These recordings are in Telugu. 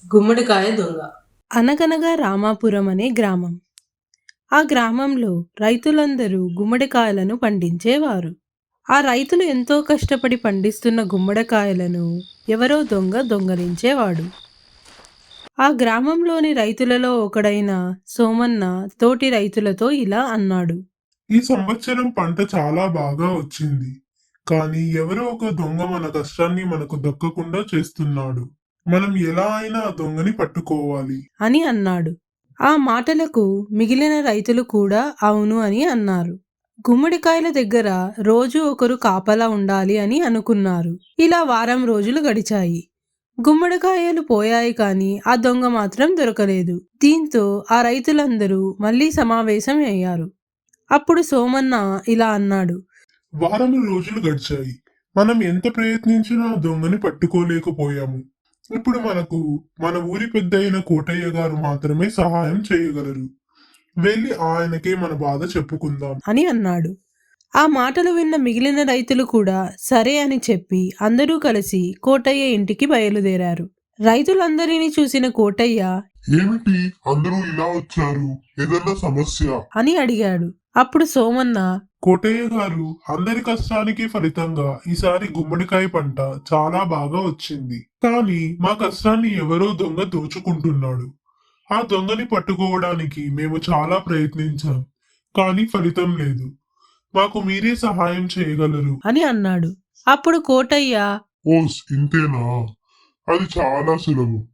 గుమ్మడికాయ దొంగ. అనగనగా రామాపురం అనే గ్రామం. ఆ గ్రామంలో రైతులందరూ గుమ్మడికాయలను పండించేవారు. ఆ రైతులు ఎంతో కష్టపడి పండిస్తున్న గుమ్మడికాయలను ఎవరో దొంగ దొంగలించేవాడు. ఆ గ్రామంలోని రైతులలో ఒకడైన సోమన్న తోటి రైతులతో ఇలా అన్నాడు. ఈ సంవత్సరం పంట చాలా బాగా వచ్చింది. కానీ ఎవరో ఒక దొంగ మన కష్టాన్ని మనకు దక్కకుండా చేస్తున్నాడు. మనం ఎలా అయినా ఆ దొంగని పట్టుకోవాలి. అని అన్నాడు. ఆ మాటలకు మిగిలిన రైతులు కూడా అవును అని అన్నారు. గుమ్మడికాయల దగ్గర రోజు ఒకరు కాపలా ఉండాలి అని అనుకున్నారు. ఇలా వారం రోజులు గడిచాయి. గుమ్మడికాయలు పోయాయి కానీ ఆ దొంగ మాత్రం దొరకలేదు. దీంతో ఆ రైతులందరూ మళ్ళీ సమావేశం అయ్యారు. అప్పుడు సోమన్న ఇలా అన్నాడు. వారం రోజులు గడిచాయి. మనం ఎంత ప్రయత్నించినా ఆ దొంగని పట్టుకోలేకపోయాము. ఇప్పుడు మనకు మన ఊరి పెద్ద అయిన కోటయ్య గారు మాత్రమే సహాయం చేయగలరు. వెళ్ళి ఆయనకే మన బాధ చెప్పుకుందాం అని అన్నాడు. ఆ మాటలు విన్న మిగిలిన రైతులు కూడా సరే అని చెప్పి అందరూ కలిసి కోటయ్య ఇంటికి బయలుదేరారు. రైతులందరినీ చూసిన కోటయ్య ఏమిటి అందరూ ఇలా వచ్చారు? ఏదన్నా సమస్య అని అడిగాడు. అప్పుడు సోమన్న కోటయ్య గారు, అందరి కష్టానికి ఫలితంగా ఈసారి గుమ్మడికాయ పంట చాలా బాగా వచ్చింది. కానీ మా కష్టాన్ని ఎవరో దొంగ దోచుకుంటున్నాడు. ఆ దొంగని పట్టుకోవడానికి మేము చాలా ప్రయత్నించాం. కానీ ఫలితం లేదు. మాకు మీరే సహాయం చేయగలరు అని అన్నాడు. అప్పుడు కోటయ్య ఓస్ ఇంతేనా? అది చాలా సులభం.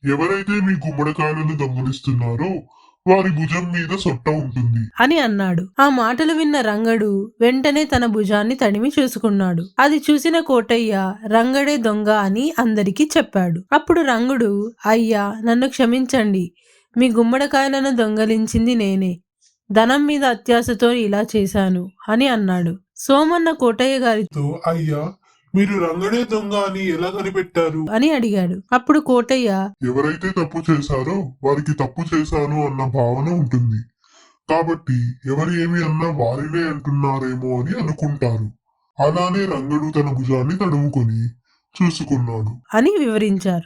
ఎవరైతే మీ గుమ్మడికాయలను దొంగలిస్తున్నారో వారి భుజం మీద సొట్ట ఉంటుంది అని అన్నాడు. ఆ మాటలు విన్న రంగడు వెంటనే తన భుజాన్ని తడిమి చూసుకున్నాడు. అది చూసిన కోటయ్య రంగడే దొంగ అని అందరికీ చెప్పాడు. అప్పుడు రంగుడు, అయ్యా నన్ను క్షమించండి, మీ గుమ్మడికాయలను దొంగలించింది నేనే. ధనం మీద అత్యాశతో ఇలా చేశాను అని అన్నాడు. సోమన్న కోటయ్య గారితో అయ్యా, మీరు రంగడే దొంగ అని ఎలా కనిపెట్టారు అని అడిగాడు. అప్పుడు కోటయ్య ఎవరైతే తప్పు చేశారో వారికి తప్పు చేశాను అన్న భావన ఉంటుంది. కాబట్టి ఎవరు ఏమి అన్నా వారినే అంటున్నారేమో అని అనుకుంటారు. అలానే రంగడు తన భుజాన్ని తడుముకొని చూసుకున్నాడు అని వివరించారు.